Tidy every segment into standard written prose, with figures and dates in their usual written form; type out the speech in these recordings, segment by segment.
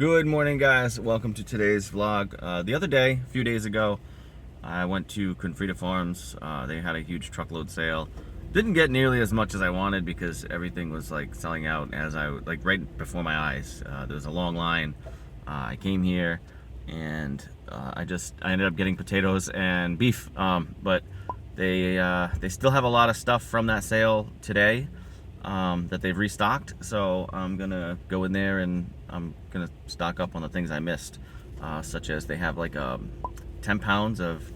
Good morning, guys. Welcome to today's vlog. The other day, a few days ago, I went to Confrida Farms. They had a huge truckload sale. Didn't get nearly as much as I wanted because everything was like selling out as right before my eyes. There was a long line. I came here and I ended up getting potatoes and beef. But they still have a lot of stuff from that sale today that they've restocked. So I'm gonna go in there and I'm gonna stock up on the things I missed, such as they have like 10 pounds of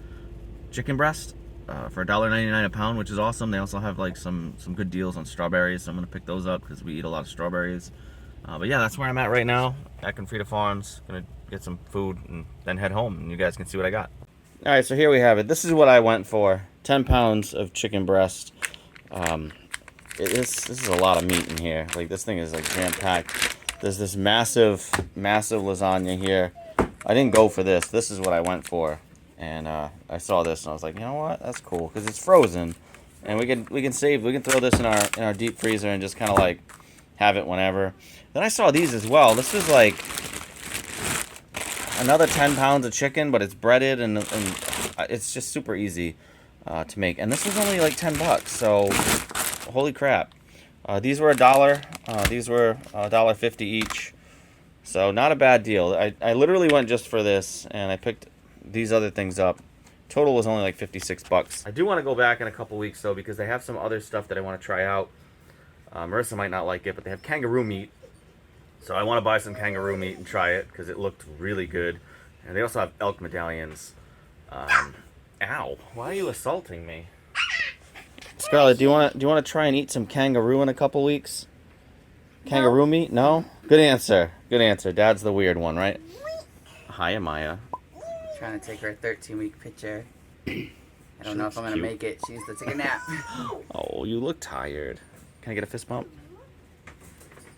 chicken breast for $1.99 a pound, which is awesome. They also have like some good deals on strawberries, so I'm gonna pick those up because we eat a lot of strawberries. But yeah, that's where I'm at right now at Confrida Farms. Gonna get some food and then head home, and you guys can see what I got. All right, so here we have it. This is what I went for: 10 pounds of chicken breast. This is a lot of meat in here. Like, this thing is like jam-packed. There's this massive lasagna here. I didn't go for this. This is what I went for. And I saw this and I was like, you know what? That's cool because it's frozen, and we can throw this in our deep freezer and just kind of like have it whenever. Then I saw these as well. This is like another 10 pounds of chicken, but it's breaded and it's just super easy to make. And this was only like 10 bucks. So holy crap. These were $1. These were $1.50 each. So not a bad deal. I literally went just for this, and I picked these other things up. Total was only like 56 bucks. I do want to go back in a couple weeks though, because they have some other stuff that I want to try out. Marissa might not like it, but they have kangaroo meat. So I want to buy some kangaroo meat and try it because it looked really good. And they also have elk medallions. Ow! Why are you assaulting me? Scarlett, do you want to try and eat some kangaroo in a couple weeks? Kangaroo meat? No? Good answer. Good answer. Dad's the weird one, right? Hi, Amaya. Trying to take her 13-week picture. I don't know if I'm going to make it. She needs to take a nap. Oh, you look tired. Can I get a fist bump?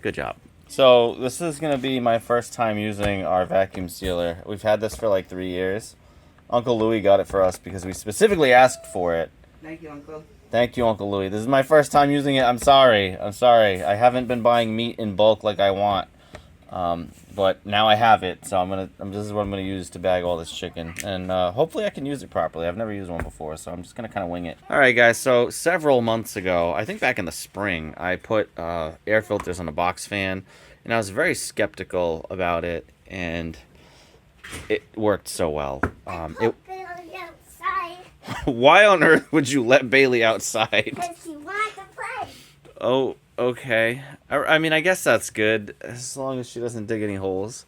Good job. So, this is going to be my first time using our vacuum sealer. We've had this for like 3 years. Uncle Louie got it for us because we specifically asked for it. Thank you, Uncle. Thank you, Uncle Louie. This is my first time using it. I'm sorry. I haven't been buying meat in bulk like I want. But now I have it, so this is what I'm gonna use to bag all this chicken, and hopefully I can use it properly. I've never used one before, so I'm just gonna kind of wing it. All right, guys. So several months ago, I think back in the spring, I put air filters on a box fan, and I was very skeptical about it, and it worked so well. Why on earth would you let Bailey outside? Because she wants to play. Oh, okay. I mean, I guess that's good as long as she doesn't dig any holes.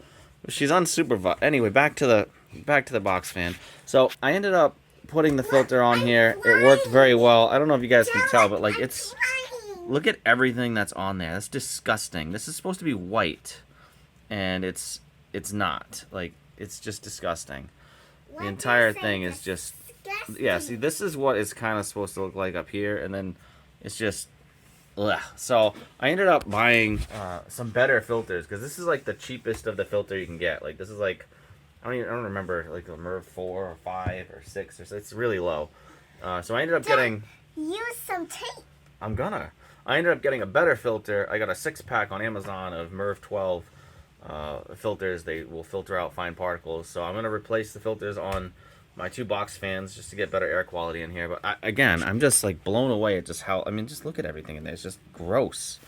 She's unsupervised. Anyway, back to the box fan. So I ended up putting the filter on here. It worked very well. I don't know if you guys can tell, but like look at everything that's on there. That's disgusting. This is supposed to be white, and it's not. Like, it's just disgusting. The entire thing is just. Yeah, see, this is what it's kind of supposed to look like up here, and then it's just, ugh. So I ended up buying some better filters, because this is like the cheapest of the filter you can get. Like, this is like, I don't remember, like a MERV 4 or 5 or 6 or so. It's really low. So I ended up getting. Use some tape. I ended up getting a better filter. I got a 6-pack on Amazon of MERV 12 filters. They will filter out fine particles. So I'm gonna replace the filters on my 2 box fans just to get better air quality in here. But again, I'm just like blown away at just how, I mean, just look at everything in there. It's just gross.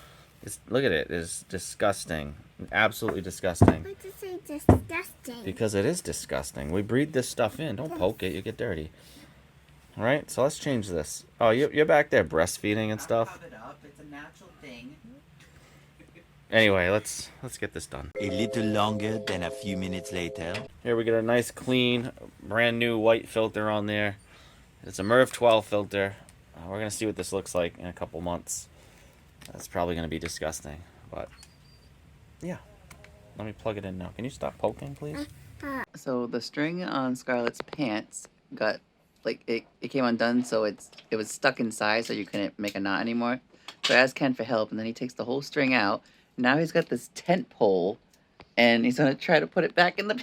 Look at it. It's disgusting. Absolutely disgusting. Why did you say disgusting? Because it is disgusting. We breathe this stuff in. Don't poke it. You get dirty. All right, so let's change this. Oh, you're back there breastfeeding and stuff. I'll cover it up. It's a natural thing. Anyway, let's get this done. A little longer than a few minutes later. Here we get a nice, clean, brand new white filter on there. It's a MERV 12 filter. We're going to see what this looks like in a couple months. That's probably going to be disgusting, but yeah. Let me plug it in now. Can you stop poking, please? So the string on Scarlett's pants got, like, it came undone, so it was stuck inside, so you couldn't make a knot anymore. So I asked Ken for help, and then he takes the whole string out. Now he's got this tent pole, and he's gonna try to put it back in the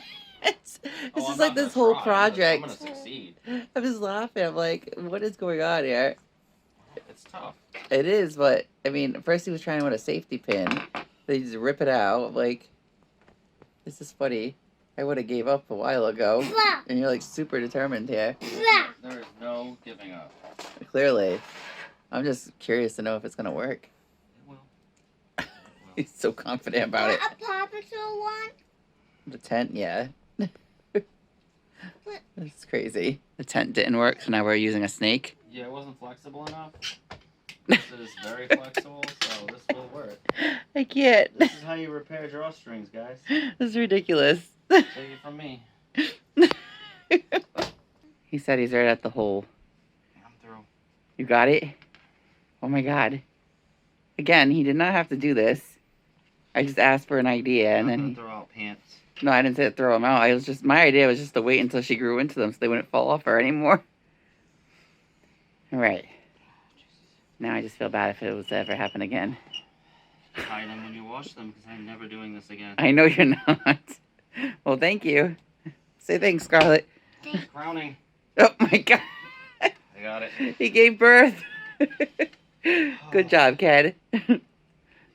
pants. This is like this whole project. I'm gonna succeed. I'm just laughing. I'm like, what is going on here? It's tough. It is, but I mean, first he was trying with a safety pin. Then you just rip it out. Like, This is funny. I would have gave up a while ago. And you're like super determined here. There is no giving up. Clearly. I'm just curious to know if it's going to work. It will. He's so confident about it. A Paw Patrol one? The tent, yeah. That's crazy. The tent didn't work, so now we're using a snake. Yeah, it wasn't flexible enough. This is very flexible, so this will work. I can't. This is how you repair drawstrings, guys. This is ridiculous. Take it from me. He said he's right at the hole. I'm through. You got it? Oh my god. Again, he did not have to do this. I just asked for an idea and then throw out pants. No, I didn't say to throw them out. My idea was just to wait until she grew into them so they wouldn't fall off her anymore. Alright. Now I just feel bad if it was to ever happen again. Hide them when you wash them because I'm never doing this again. I know you're not. Well, thank you. Say thanks, Scarlett. Crowning. Oh my god. I got it. He gave birth. Good job, Ken.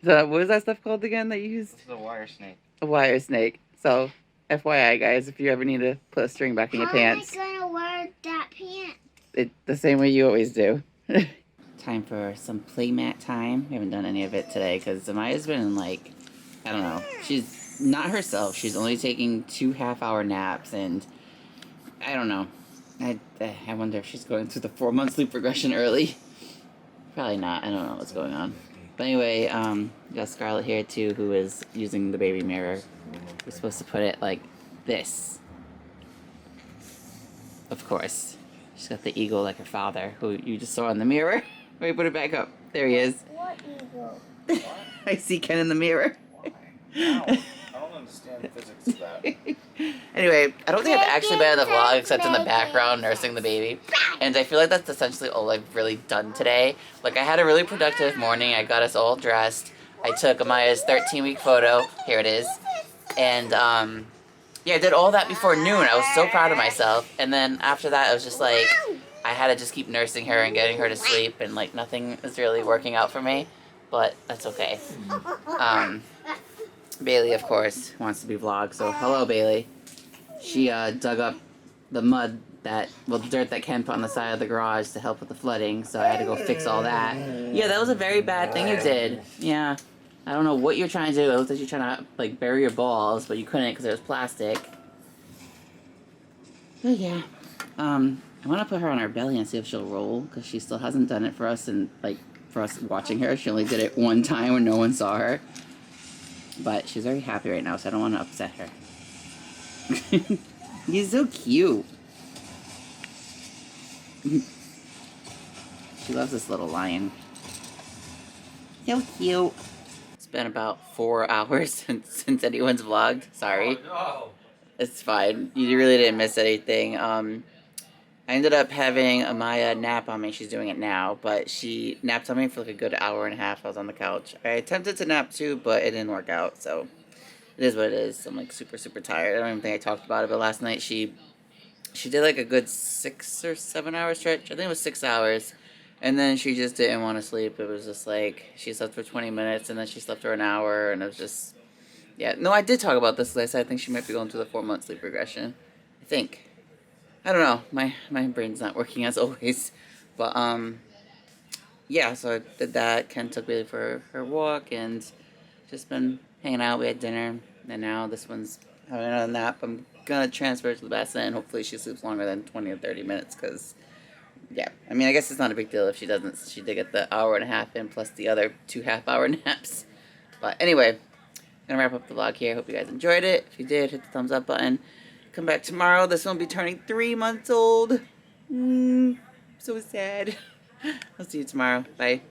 So, what was that stuff called again that you used? This is a wire snake. A wire snake. So, FYI, guys, if you ever need to put a string back in your pants. How am I gonna wear that pants? The same way you always do. Time for some playmat time. We haven't done any of it today because Amaya's been like, I don't know. She's not herself. She's only taking 2 half-hour naps, and I don't know. I wonder if she's going through the 4-month sleep regression early. Probably not. I don't know what's going on. But anyway, we got Scarlett here too, who is using the baby mirror. We're supposed to put it like this. Of course. She's got the eagle like her father, who you just saw in the mirror. Let me put it back up. There he is. What eagle? I see Ken in the mirror. Why? Ow. I don't understand the physics of that. Anyway, I don't think I've actually been in the vlog except in the background nursing the baby. And I feel like that's essentially all I've really done today. Like, I had a really productive morning. I got us all dressed. I took Amaya's 13-week photo. Here it is. And, yeah, I did all that before noon. I was so proud of myself. And then after that, I was just like, I had to just keep nursing her and getting her to sleep. And, like, nothing is really working out for me. But that's okay. Bailey, of course, wants to be vlogged. So, hello, Bailey. She dug up the mud the dirt that Ken put on the side of the garage to help with the flooding, so I had to go fix all that. Yeah, that was a very bad thing you did. Yeah. I don't know what you're trying to do. It looked like you're trying to, like, bury your balls, but you couldn't because it was plastic. But yeah. I want to put her on her belly and see if she'll roll, because she still hasn't done it for us, and, like, for us watching her. She only did it one time when no one saw her. But she's very happy right now, so I don't want to upset her. He's so cute. She loves this little lion. So cute. It's been about 4 hours since anyone's vlogged. Sorry. Oh, no. It's fine. You really didn't miss anything. I ended up having Amaya nap on me. She's doing it now, but she napped on me for like a good hour and a half. I was on the couch. I attempted to nap too, but it didn't work out, so it is what it is. I'm like super, super tired. I don't even think I talked about it, but last night she did like a good 6 or 7 hour stretch. I think it was 6 hours. And then she just didn't want to sleep. It was just like, she slept for 20 minutes, and then she slept for an hour, and it was just, yeah. No, I did talk about this last. I think she might be going through the 4-month sleep regression. I think. I don't know. My brain's not working as always. But, yeah, so I did that. Ken took Bailey for her walk, and just been hanging out. We had dinner, and now this one's having a nap. I'm gonna transfer her to the bassinet, and hopefully she sleeps longer than 20 or 30 minutes, because, yeah. I mean, I guess it's not a big deal if she doesn't. She did get the hour and a half in, plus the other 2 half-hour naps. But anyway, I'm gonna wrap up the vlog here. Hope you guys enjoyed it. If you did, hit the thumbs up button. Come back tomorrow. This one will be turning 3 months old. So sad. I'll see you tomorrow. Bye.